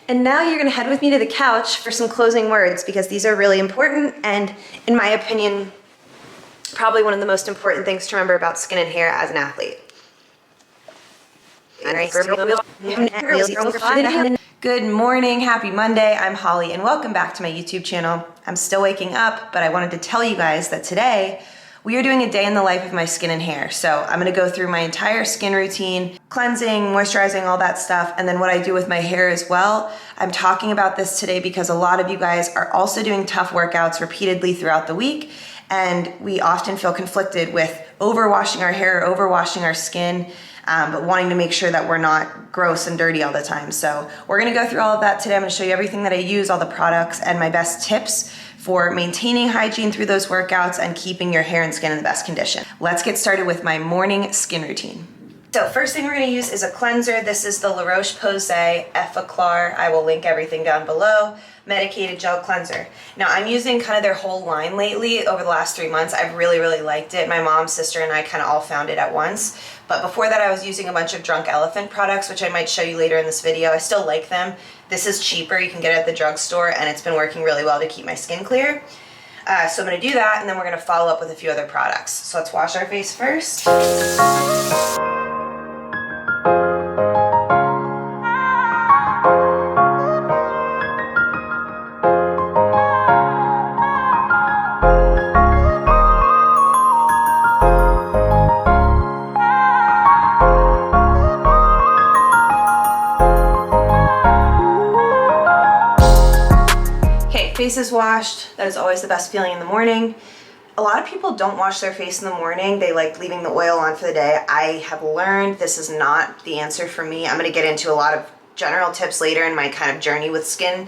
And now you're gonna head with me to the couch for some closing words because these are really important and, in my opinion, probably one of the most important things to remember about skin and hair as an athlete. Good morning, happy Monday. I'm Holly and welcome back to my YouTube channel. I'm still waking up, but I wanted to tell you guys that today we are doing a day in the life of my skin and hair. So I'm gonna go through my entire skin routine, cleansing, moisturizing, all that stuff, and then what I do with my hair as well. I'm talking about this today because a lot of you guys are also doing tough workouts repeatedly throughout the week, and we often feel conflicted with overwashing our hair, overwashing our skin, but wanting to make sure that we're not gross and dirty all the time. So we're gonna go through all of that today. I'm gonna show you everything that I use, all the products, and my best tips for maintaining hygiene through those workouts and keeping your hair and skin in the best condition. Let's get started with my morning skin routine. So first thing we're gonna use is a cleanser. This is the La Roche-Posay Effaclar. I will link everything down below. Medicated gel cleanser. Now I'm using kind of their whole line lately over the last 3 months. I've really liked it. My mom, sister, and I kind of all found it at once. But before that I was using a bunch of Drunk Elephant products, which I might show you later in this video. I still like them. This is cheaper. You can get it at the drugstore and it's been working really well to keep my skin clear. So I'm gonna do that and then we're gonna follow up with a few other products. So let's wash our face first. Face is washed. That is always the best feeling in the morning. A lot of people don't wash their face in the morning. They like leaving the oil on for the day. I have learned this is not the answer for me. I'm gonna get into a lot of general tips later in my kind of journey with skin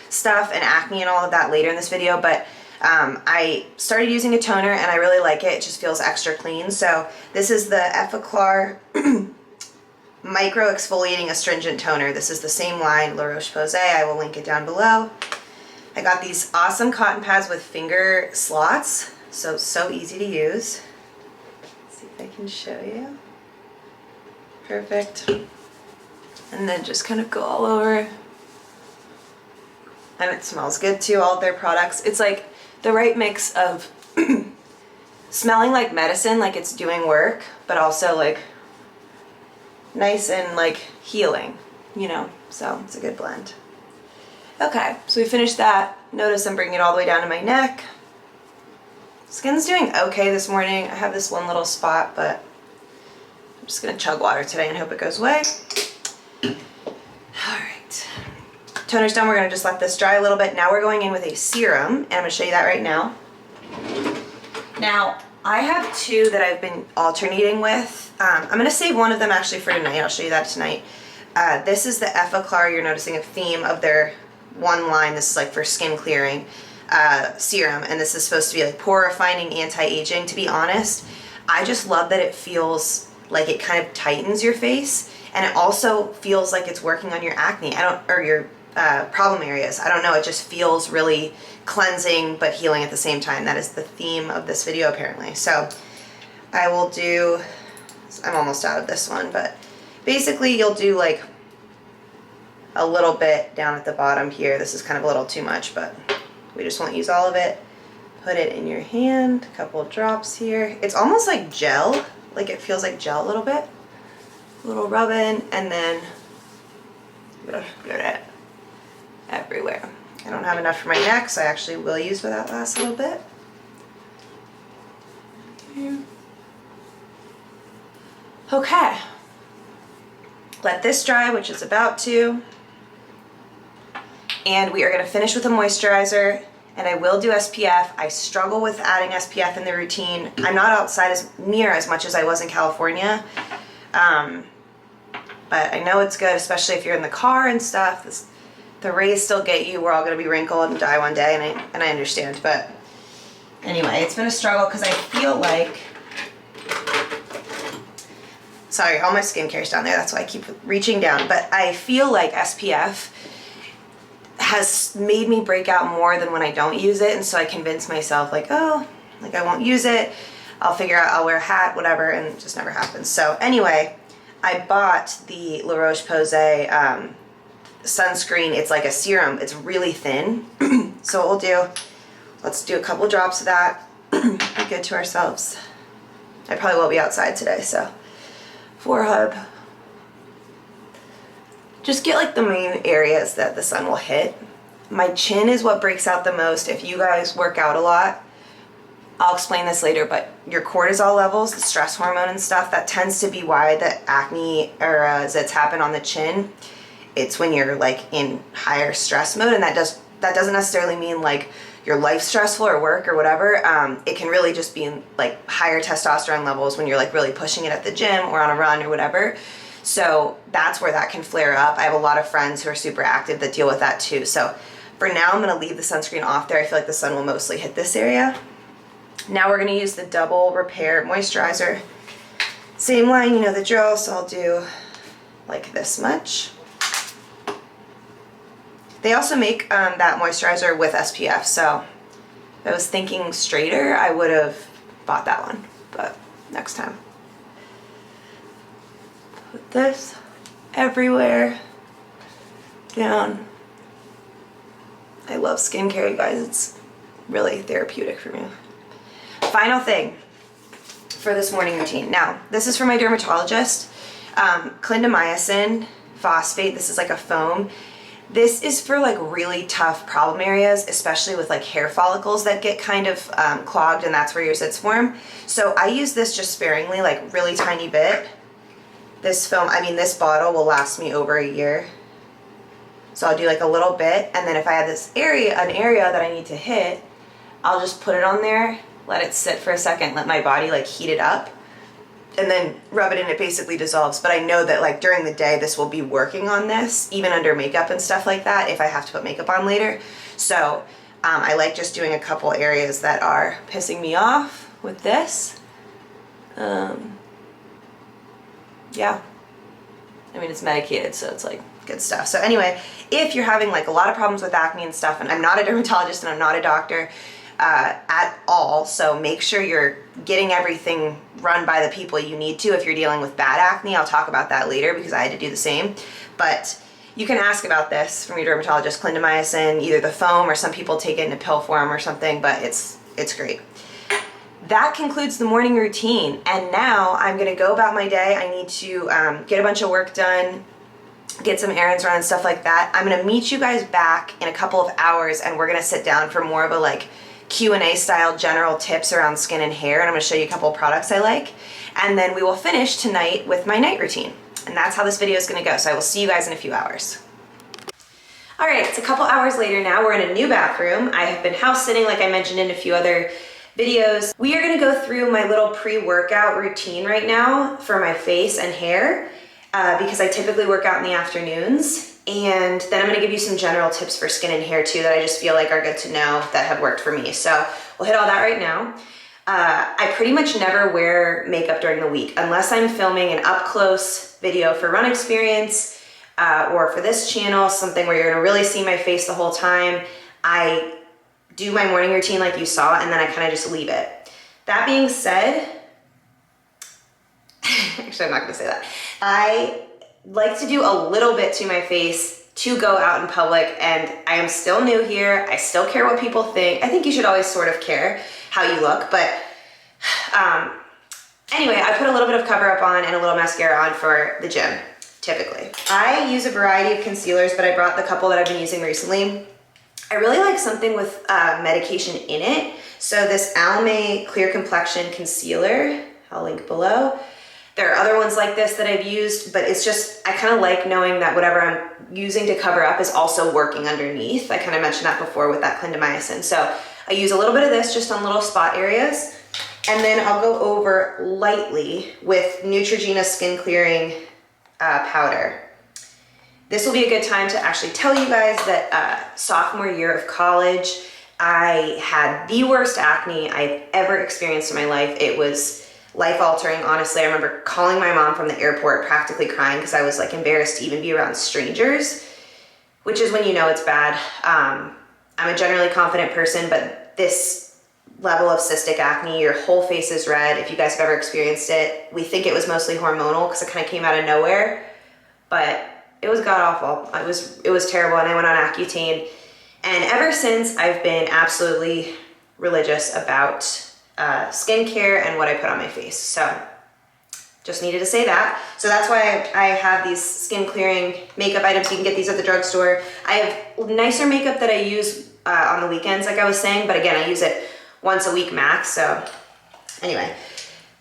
stuff and acne and all of that later in this video, but I started using a toner and I really like it. It just feels extra clean. So this is the Effaclar Micro Exfoliating Astringent Toner. This is the same line, La Roche-Posay. I will link it down below. I got these awesome cotton pads with finger slots, so easy to use. Let's see if I can show you. Perfect. And then just kind of go all over. And it smells good too, all of their products. It's like the right mix of smelling like medicine, like it's doing work, but also like nice and like healing, you know, so it's a good blend. Okay, so we finished that. Notice I'm bringing it all the way down to my neck. Skin's doing okay this morning. I have this one little spot, but I'm just gonna chug water today and hope it goes away. All right, toner's done. We're gonna just let this dry a little bit. Now we're going in with a serum, and I'm gonna show you that right now. Now, I have two that I've been alternating with. I'm gonna save one of them actually for tonight. I'll show you that tonight. This is the Effaclar. You're noticing a theme of their one line. This is like for skin clearing serum, and this is supposed to be like pore refining, anti-aging. To be honest, I just love that it feels like it kind of tightens your face, and it also feels like it's working on your acne, or your problem areas. I don't know, it just feels really cleansing but healing at the same time. That is the theme of this video apparently. So I will do, I'm almost out of this one, but basically you'll do like a little bit down at the bottom here. This is kind of a little too much, but we just won't use all of it. Put it in your hand, a couple of drops here. It's almost like gel, like it feels like gel a little bit. A little rub in, and then get it everywhere. I don't have enough for my neck, so I actually will use for that last little bit. Okay. Let this dry, which is about to. And we are going to finish with a moisturizer, and I will do SPF. I struggle with adding SPF in the routine. I'm not outside near as much as I was in California, but I know it's good, especially if you're in the car and stuff. The rays still get you. We're all going to be wrinkled and die one day, and I understand. But anyway, it's been a struggle because I feel like, sorry, all my skincare's down there. That's why I keep reaching down. But I feel like SPF has made me break out more than when I don't use it, and so I convince myself like, oh, like I won't use it. I'll figure out, I'll wear a hat, whatever, and it just never happens. So anyway, I bought the La Roche-Posay sunscreen. It's like a serum. It's really thin. So what we'll do, let's do a couple drops of that. Be good to ourselves. I probably will be outside today, so forehead. Just get like the main areas that the sun will hit. My chin is what breaks out the most. If you guys work out a lot, I'll explain this later, but your cortisol levels, the stress hormone and stuff, that tends to be why the acne or zits happen on the chin. It's when you're like in higher stress mode, and that doesn't necessarily mean like your life stressful or work or whatever. It can really just be like higher testosterone levels when you're like really pushing it at the gym or on a run or whatever. So that's where that can flare up. I have a lot of friends who are super active that deal with that too. So for now, I'm gonna leave the sunscreen off there. I feel like the sun will mostly hit this area. Now we're gonna use the Double Repair Moisturizer. Same line, you know the drill, so I'll do like this much. They also make that moisturizer with SPF, so if I was thinking straighter, I would have bought that one, but next time. Put this everywhere, down. I love skincare, you guys. It's really therapeutic for me. Final thing for this morning routine. Now, this is from my dermatologist. Clindamycin phosphate. This is like a foam. This is for like really tough problem areas, especially with like hair follicles that get kind of clogged, and that's where your zits form. So I use this just sparingly, like really tiny bit. This foam, I mean, this bottle will last me over a year. So I'll do like a little bit, and then if I have this area, an area that I need to hit, I'll just put it on there, let it sit for a second, let my body like heat it up, and then rub it in. It basically dissolves. But I know that like during the day, this will be working on this, even under makeup and stuff like that, if I have to put makeup on later. So I like just doing a couple areas that are pissing me off with this. Yeah, I mean, it's medicated, so it's like good stuff. So anyway, if you're having like a lot of problems with acne and stuff, and I'm not a dermatologist and I'm not a doctor at all, so make sure you're getting everything run by the people you need to. If you're dealing with bad acne, I'll talk about that later because I had to do the same. But you can ask about this from your dermatologist, clindamycin, either the foam or some people take it in a pill form or something, but it's great. That concludes the morning routine, and now I'm gonna go about my day. I need to get a bunch of work done, get some errands run and stuff like that. I'm gonna meet you guys back in a couple of hours, and we're gonna sit down for more of a like Q&A style general tips around skin and hair, and I'm gonna show you a couple of products I like, and then we will finish tonight with my night routine. And that's how this video is gonna go, so I will see you guys in a few hours. All right, it's a couple hours later now. We're in a new bathroom. I have been house sitting, like I mentioned in a few other videos. We are gonna go through my little pre-workout routine right now for my face and hair because I typically work out in the afternoons. And then I'm gonna give you some general tips for skin and hair too that I just feel like are good to know that have worked for me. So we'll hit all that right now. I pretty much never wear makeup during the week unless I'm filming an up-close video for Run Experience or for this channel, something where you're gonna really see my face the whole time. I do my morning routine like you saw, and then I kind of just leave it. That being said, actually I'm not gonna say that. I like to do a little bit to my face to go out in public, and I am still new here. I still care what people think. I think you should always sort of care how you look, but anyway, I put a little bit of cover up on and a little mascara on for the gym, typically. I use a variety of concealers, but I brought the couple that I've been using recently. I really like something with medication in it. So this Almay Clear Complexion Concealer, I'll link below. There are other ones like this that I've used, but it's just, I kind of like knowing that whatever I'm using to cover up is also working underneath. I kind of mentioned that before with that clindamycin. So I use a little bit of this just on little spot areas, and then I'll go over lightly with Neutrogena Skin Clearing Powder. This will be a good time to actually tell you guys that sophomore year of college, I had the worst acne I've ever experienced in my life. It was life-altering, honestly. I remember calling my mom from the airport practically crying because I was like embarrassed to even be around strangers, which is when you know it's bad. I'm a generally confident person, but this level of cystic acne, your whole face is red. If you guys have ever experienced it, we think it was mostly hormonal because it kind of came out of nowhere, but It was god awful. It was terrible, and I went on Accutane. And ever since, I've been absolutely religious about skincare and what I put on my face. So just needed to say that. So that's why I have these skin clearing makeup items. You can get these at the drugstore. I have nicer makeup that I use on the weekends, like I was saying, but again, I use it once a week max. So anyway,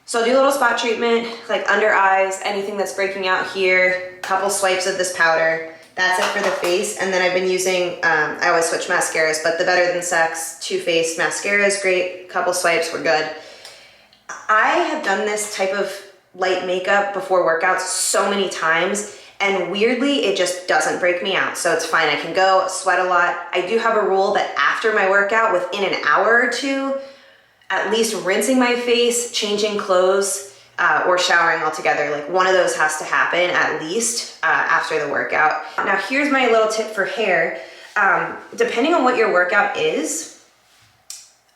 so I'll do a little spot treatment, like under eyes, anything that's breaking out here, couple swipes of this powder. That's it for the face. And then I've been using, I always switch mascaras, but the Better Than Sex Too Faced mascara is great. Couple swipes, we're good. I have done this type of light makeup before workouts so many times, and weirdly, it just doesn't break me out. So it's fine, I can go sweat a lot. I do have a rule that after my workout, within an hour or two, at least rinsing my face, changing clothes, or showering altogether. Like one of those has to happen at least after the workout. Now here's my little tip for hair. Depending on what your workout is,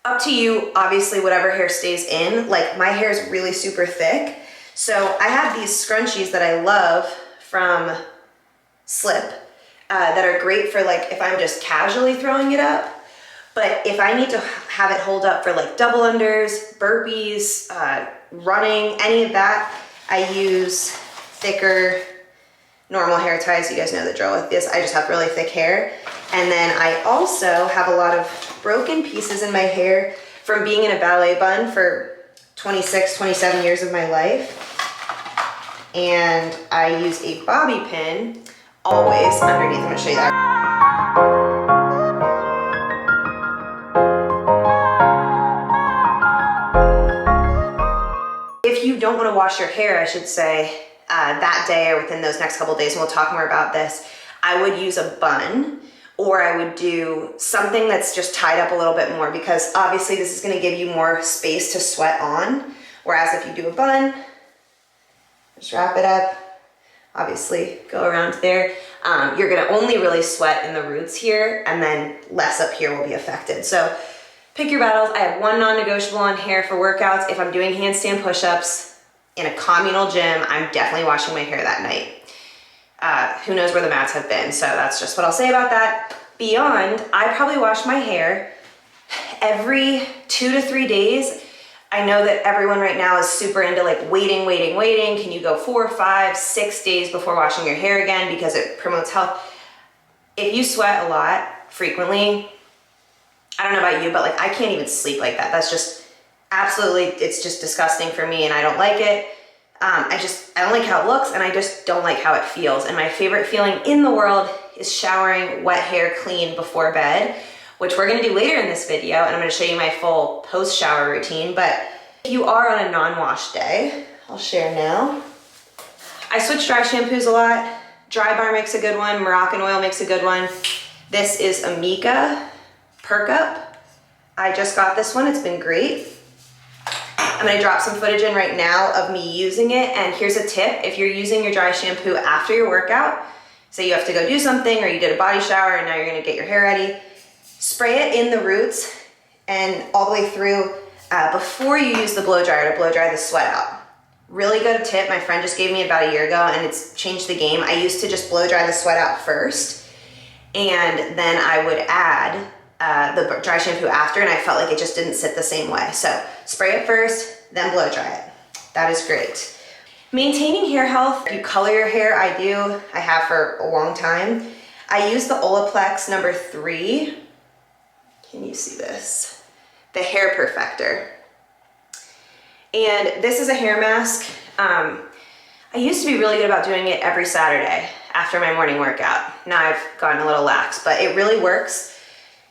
up to you, obviously, whatever hair stays in. Like my hair is really super thick. So I have these scrunchies that I love from Slip that are great for like if I'm just casually throwing it up. But if I need to have it hold up for like double unders, burpees, running, any of that, I use thicker normal hair ties. You guys know the drill with this. I just have really thick hair. And then I also have a lot of broken pieces in my hair from being in a ballet bun for 26, 27 years of my life. And I use a bobby pin always underneath. I'm gonna show you that. If you don't want to wash your hair, I should say, that day or within those next couple of days, and we'll talk more about this, I would use a bun, or I would do something that's just tied up a little bit more, because obviously this is going to give you more space to sweat on. Whereas if you do a bun, just wrap it up, obviously go around there. You're going to only really sweat in the roots here, and then less up here will be affected. So pick your battles. I have one non-negotiable on hair for workouts. If I'm doing handstand push-ups in a communal gym, I'm definitely washing my hair that night. Who knows where the mats have been, so that's just what I'll say about that. Beyond, I probably wash my hair every 2 to 3 days. I know that everyone right now is super into like waiting. Can you go 4, 5, 6 days before washing your hair again because it promotes health? If you sweat a lot frequently, I don't know about you, but like I can't even sleep like that. That's just absolutely, it's just disgusting for me and I don't like it. I don't like how it looks and I just don't like how it feels. And my favorite feeling in the world is showering wet hair clean before bed, which we're gonna do later in this video, and I'm gonna show you my full post-shower routine. But if you are on a non-wash day, I'll share now. I switch dry shampoos a lot. Dry Bar makes a good one, Moroccan Oil makes a good one. This is Amika Perk Up. I just got this one, it's been great. I'm gonna drop some footage in right now of me using it, and here's a tip. If you're using your dry shampoo after your workout, say you have to go do something or you did a body shower and now you're gonna get your hair ready, spray it in the roots and all the way through before you use the blow dryer to blow dry the sweat out. Really good tip, my friend just gave me about a year ago and it's changed the game. I used to just blow dry the sweat out first and then I would add the dry shampoo after, and I felt like it just didn't sit the same way. So spray it first, then blow dry it. That is great. Maintaining hair health, if you color your hair, I do. I have for a long time. I use the Olaplex number 3. Can you see this? The Hair Perfector. And this is a hair mask. I used to be really good about doing it every Saturday after my morning workout. Now I've gotten a little lax, but it really works.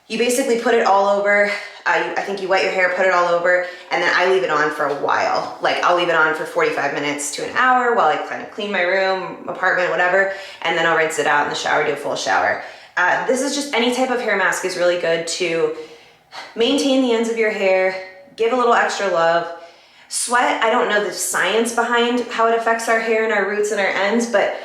You basically put it all over. I think you wet your hair, put it all over, and then I leave it on for a while. Like I'll leave it on for 45 minutes to an hour while I kind of clean my room, apartment, whatever, and then I'll rinse it out in the shower, do a full shower. This is just any type of hair mask is really good to maintain the ends of your hair, give a little extra love. Sweat, I don't know the science behind how it affects our hair and our roots and our ends, but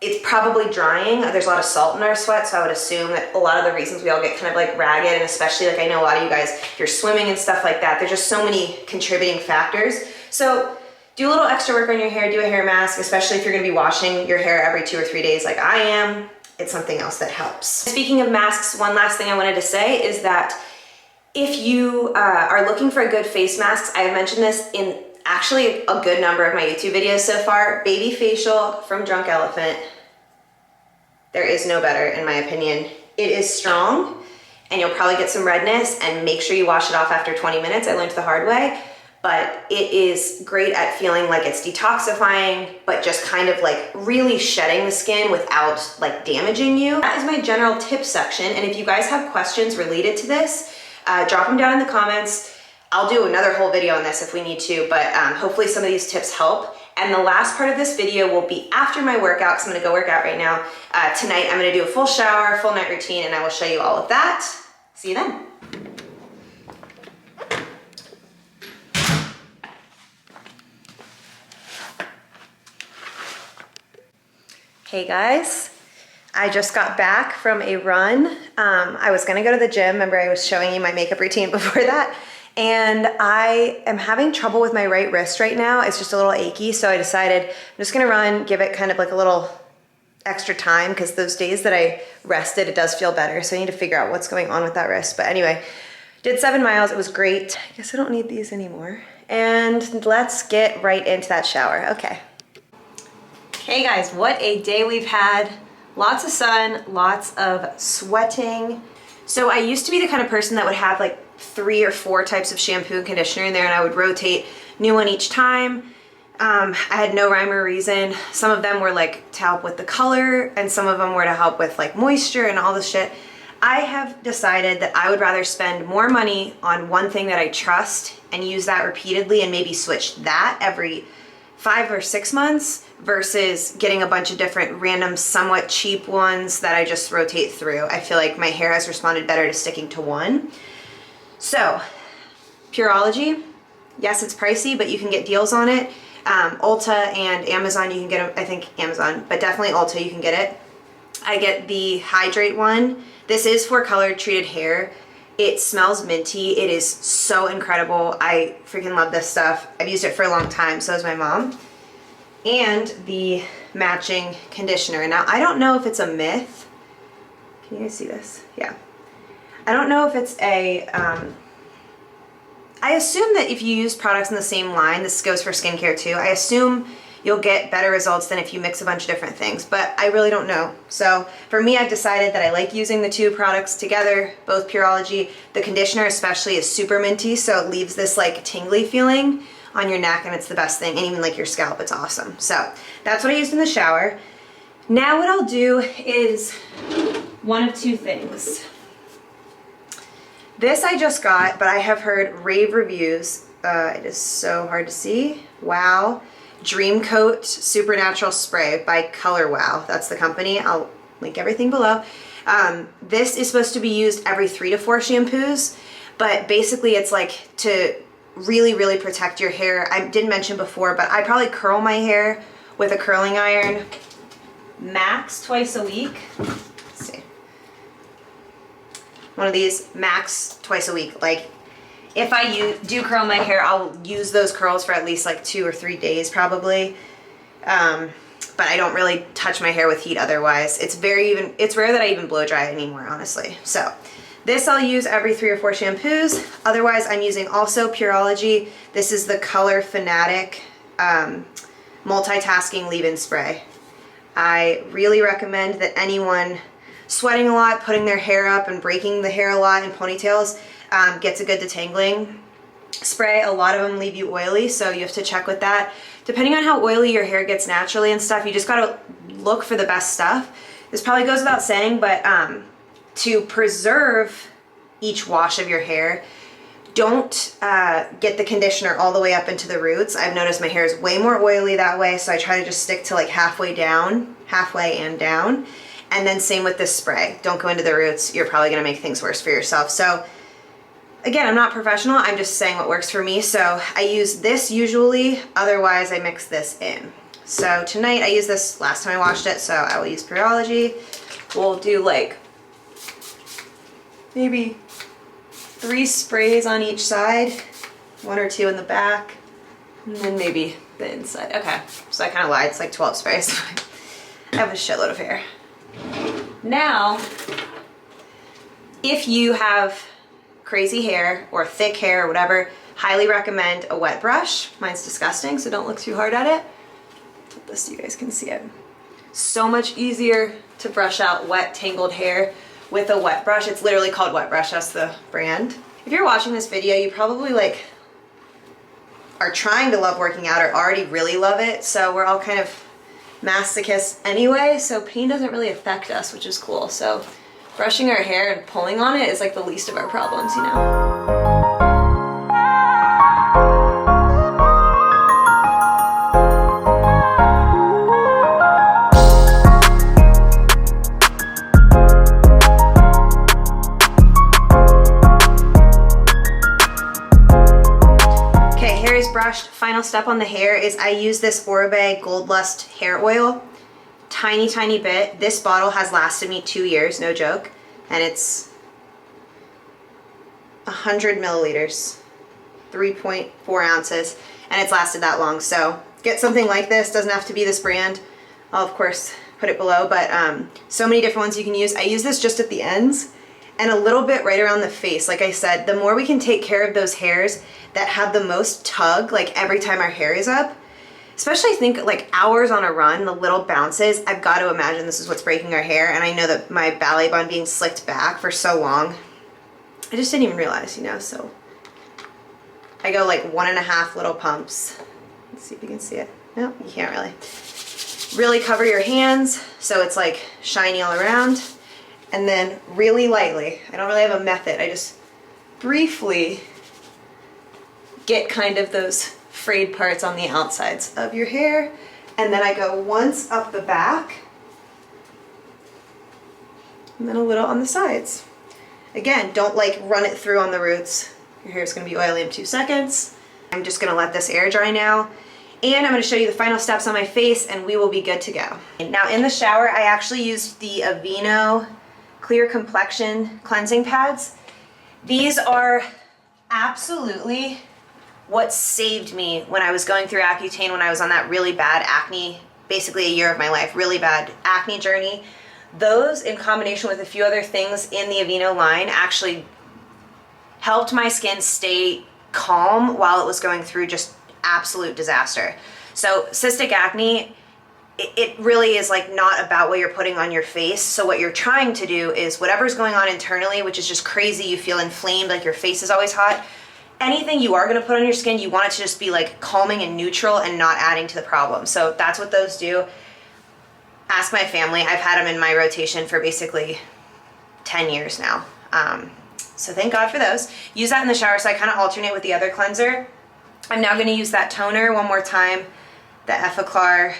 it's probably drying. There's a lot of salt in our sweat, so I would assume that a lot of the reasons we all get kind of like ragged, and especially like I know a lot of you guys, if you're swimming and stuff like that, there's just so many contributing factors. So do a little extra work on your hair, do a hair mask, especially if you're gonna be washing your hair every 2 or 3 days like I am. It's something else that helps. Speaking of masks, one last thing I wanted to say is that if you are looking for a good face mask, I have mentioned this in actually a good number of my YouTube videos so far. Baby Facial from Drunk Elephant. There is no better in my opinion. It is strong and you'll probably get some redness, and make sure you wash it off after 20 minutes. I learned the hard way, but it is great at feeling like it's detoxifying, but just kind of like really shedding the skin without like damaging you. That is my general tip section. And if you guys have questions related to this, drop them down in the comments. I'll do another whole video on this if we need to, but hopefully some of these tips help. And the last part of this video will be after my workout, because I'm gonna go work out right now. Tonight I'm gonna do a full shower, full night routine, and I will show you all of that. See you then. Hey guys, I just got back from a run. I was gonna go to the gym. Remember I was showing you my makeup routine before that? And I am having trouble with my right wrist right now. It's just a little achy, so I decided I'm just gonna run, give it kind of like a little extra time, because those days that I rested, it does feel better. So I need to figure out what's going on with that wrist. But anyway, did 7 miles, it was great. I guess I don't need these anymore. And let's get right into that shower, okay. Hey guys, what a day we've had. Lots of sun, lots of sweating. So I used to be the kind of person that would have like 3 or 4 types of shampoo and conditioner in there, and I would rotate new one each time. I had no rhyme or reason. Some of them were like to help with the color, and some of them were to help with like moisture and all this shit. I have decided that I would rather spend more money on one thing that I trust and use that repeatedly, and maybe switch that every 5 or 6 months versus getting a bunch of different random, somewhat cheap ones that I just rotate through. I feel like my hair has responded better to sticking to one. So, Pureology, yes, it's pricey, but you can get deals on it. Ulta and Amazon, you can get them, I think Amazon, but definitely Ulta, you can get it. I get the Hydrate one. This is for colored treated hair. It smells minty. It is so incredible. I freaking love this stuff. I've used it for a long time, so has my mom. And the matching conditioner. Now, I don't know if it's a myth. Can you guys see this? Yeah. I don't know if it's a, I assume that if you use products in the same line, this goes for skincare too, I assume you'll get better results than if you mix a bunch of different things, but I really don't know. So for me, I've decided that I like using the 2 products together, both Pureology. The conditioner especially is super minty, so it leaves this like tingly feeling on your neck, and it's the best thing, and even like your scalp, it's awesome. So that's what I used in the shower. Now what I'll do is one of 2 things. This I just got, but I have heard rave reviews. It is so hard to see. Wow. Dream Coat Supernatural Spray by Color Wow. That's the company. I'll link everything below. This is supposed to be used every 3 to 4 shampoos, but basically it's like to really, really protect your hair. I didn't mention before, but I probably curl my hair with a curling iron max twice a week. Let's see. One of these max twice a week. Like if I do curl my hair, I'll use those curls for at least like 2 or 3 days probably. But I don't really touch my hair with heat otherwise. It's rare that I even blow dry anymore, honestly. So this I'll use every 3 or 4 shampoos. Otherwise, I'm using also Pureology. This is the Color Fanatic multitasking leave-in spray. I really recommend that anyone sweating a lot, putting their hair up and breaking the hair a lot in ponytails gets a good detangling spray. A lot of them leave you oily, so you have to check with that. Depending on how oily your hair gets naturally and stuff, you just gotta look for the best stuff. This probably goes without saying, but to preserve each wash of your hair, don't get the conditioner all the way up into the roots. I've noticed my hair is way more oily that way, so I try to just stick to like halfway and down. And then same with this spray. Don't go into the roots. You're probably gonna make things worse for yourself. So again, I'm not professional. I'm just saying what works for me. So I use this usually, otherwise I mix this in. So tonight I used this last time I washed it, so I will use Pureology. We'll do like maybe 3 sprays on each side, 1 or 2 in the back, and then maybe the inside. Okay, so I kind of lied. It's like 12 sprays. I have a shitload of hair. Now, if you have crazy hair or thick hair or whatever, highly recommend a wet brush. Mine's disgusting, so don't look too hard at it. Put this so you guys can see it. So much easier to brush out wet, tangled hair with a wet brush. It's literally called Wet Brush, that's the brand. If you're watching this video, you probably like are trying to love working out or already really love it. So we're all kind of masochists anyway, so pain doesn't really affect us, which is cool. So brushing our hair and pulling on it is like the least of our problems, you know? Brushed. Final step on the hair is I use this Oribe Gold Lust hair oil. Tiny bit. This bottle has lasted me 2 years, no joke. And it's 100 milliliters, 3.4 ounces, and it's lasted that long. So get something like this. Doesn't have to be this brand. I'll of course put it below, but so many different ones you can use. I use this just at the ends and a little bit right around the face. Like I said, the more we can take care of those hairs that have the most tug, like every time our hair is up, especially think like hours on a run, the little bounces, I've got to imagine this is what's breaking our hair. And I know that my ballet bun being slicked back for so long, I just didn't even realize, you know, so I go like 1.5 little pumps. Let's see if you can see it. No, you can't really. Really cover your hands so it's like shiny all around. And then really lightly, I don't really have a method, I just briefly get kind of those frayed parts on the outsides of your hair. And then I go once up the back and then a little on the sides. Again, don't like run it through on the roots. Your hair is going to be oily in 2 seconds. I'm just going to let this air dry now. And I'm going to show you the final steps on my face and we will be good to go. Now in the shower, I actually used the Aveeno Clear Complexion Cleansing Pads. These are absolutely what saved me when I was going through Accutane, when I was on that really bad acne, basically a year of my life, really bad acne journey. Those in combination with a few other things in the Aveeno line actually helped my skin stay calm while it was going through just absolute disaster. So cystic acne, it really is like not about what you're putting on your face. So what you're trying to do is whatever's going on internally, which is just crazy, you feel inflamed, like your face is always hot. Anything you are gonna put on your skin, you want it to just be like calming and neutral and not adding to the problem. So that's what those do. Ask my family, I've had them in my rotation for basically 10 years now. So thank God for those. Use that in the shower, so I kind of alternate with the other cleanser. I'm now gonna use that toner one more time, the Effaclar.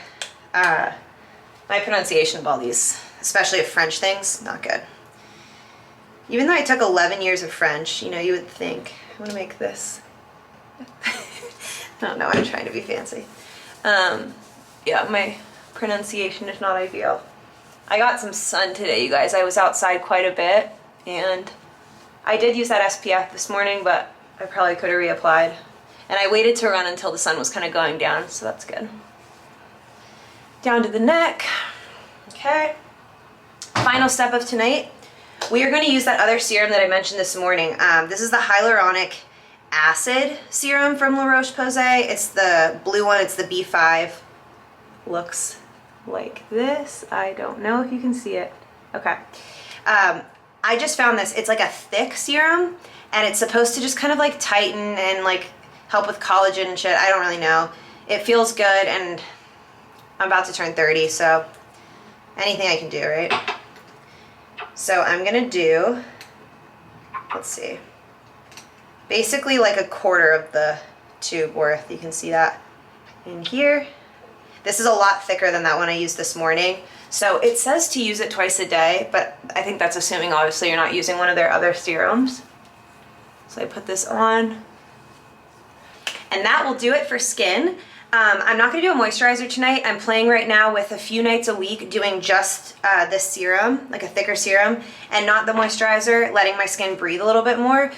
My pronunciation of all these, especially of French things, not good. Even though I took 11 years of French, you know, you would think, I want to make this. I don't know, I'm trying to be fancy. Yeah, my pronunciation is not ideal. I got some sun today, you guys. I was outside quite a bit, and I did use that SPF this morning, but I probably could have reapplied. And I waited to run until the sun was kind of going down, so that's good. Down to the neck. Okay. Final step of tonight. We are going to use that other serum that I mentioned this morning. This is the hyaluronic acid serum from La Roche-Posay. It's the blue one. It's the B5. Looks like this. I don't know if you can see it. Okay. I just found this. It's like a thick serum, and it's supposed to just kind of like tighten and like help with collagen and shit. I don't really know. It feels good, and I'm about to turn 30, so anything I can do, right? So I'm gonna do, let's see, basically like a quarter of the tube worth. You can see that in here. This is a lot thicker than that one I used this morning. So it says to use it twice a day, but I think that's assuming obviously you're not using one of their other serums. So I put this on, and that will do it for skin. I'm not gonna do a moisturizer tonight. I'm playing right now with a few nights a week doing just this serum, like a thicker serum, and not the moisturizer, letting my skin breathe a little bit more.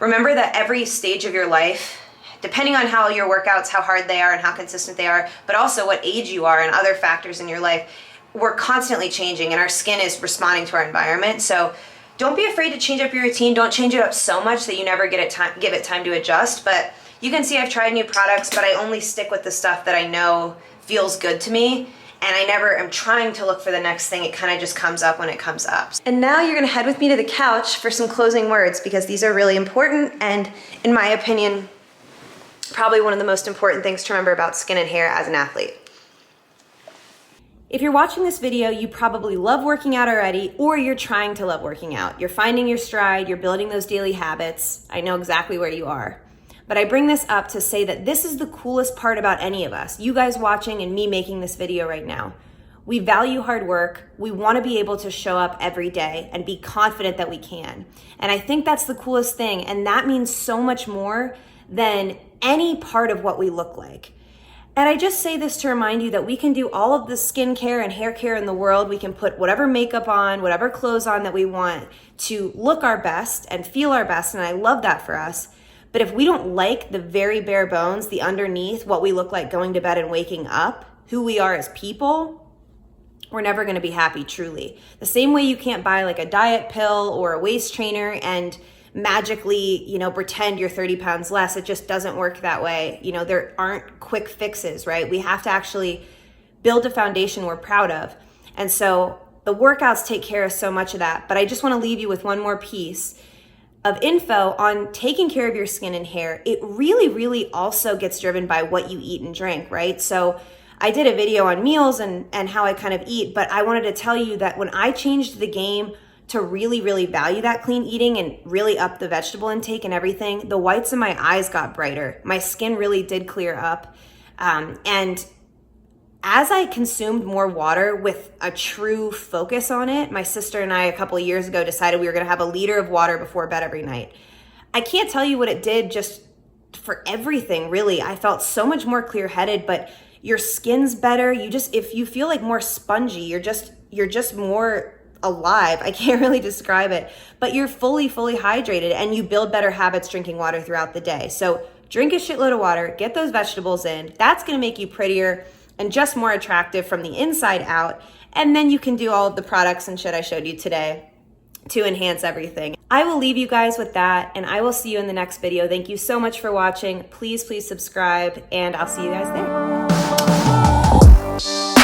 Remember that every stage of your life depending on how your workouts, how hard they are and how consistent they are, but also what age you are and other factors in your life, we're constantly changing and our skin is responding to our environment. So don't be afraid to change up your routine. Don't change it up so much that you never give it time to adjust. But you can see I've tried new products, but I only stick with the stuff that I know feels good to me. And I never am trying to look for the next thing. It kind of just comes up when it comes up. And now you're gonna head with me to the couch for some closing words, because these are really important and, in my opinion, probably one of the most important things to remember about skin and hair as an athlete. If you're watching this video, you probably love working out already, or you're trying to love working out. You're finding your stride, you're building those daily habits. I know exactly where you are. But I bring this up to say that this is the coolest part about any of us, you guys watching and me making this video right now. We value hard work. We want to be able to show up every day and be confident that we can. And I think that's the coolest thing. And that means so much more than any part of what we look like. And I just say this to remind you that we can do all of the skincare and hair care in the world. We can put whatever makeup on, whatever clothes on that we want to look our best and feel our best. And I love that for us. But if we don't like the very bare bones, the underneath, what we look like going to bed and waking up, who we are as people, we're never going to be happy truly. The same way you can't buy like a diet pill or a waist trainer and magically, pretend you're 30 pounds less. It just doesn't work that way. There aren't quick fixes, right? We have to actually build a foundation we're proud of. And so the workouts take care of so much of that. But I just want to leave you with one more piece of info on taking care of your skin and hair. It really, really also gets driven by what you eat and drink, right? So I did a video on meals and how I kind of eat, but I wanted to tell you that when I changed the game to really, really value that clean eating and really up the vegetable intake and everything, the whites of my eyes got brighter. My skin really did clear up. And as I consumed more water with a true focus on it, my sister and I a couple of years ago decided we were gonna have a liter of water before bed every night. I can't tell you what it did just for everything, really. I felt so much more clear-headed, but your skin's better. If you feel like more spongy, you're just more alive. I can't really describe it, but you're fully hydrated and you build better habits drinking water throughout the day. So drink a shitload of water, get those vegetables in. That's gonna make you prettier and just more attractive from the inside out. And then you can do all of the products and shit I showed you today to enhance everything. I will leave you guys with that, and I will see you in the next video. Thank you so much for watching. Please subscribe, and I'll see you guys there.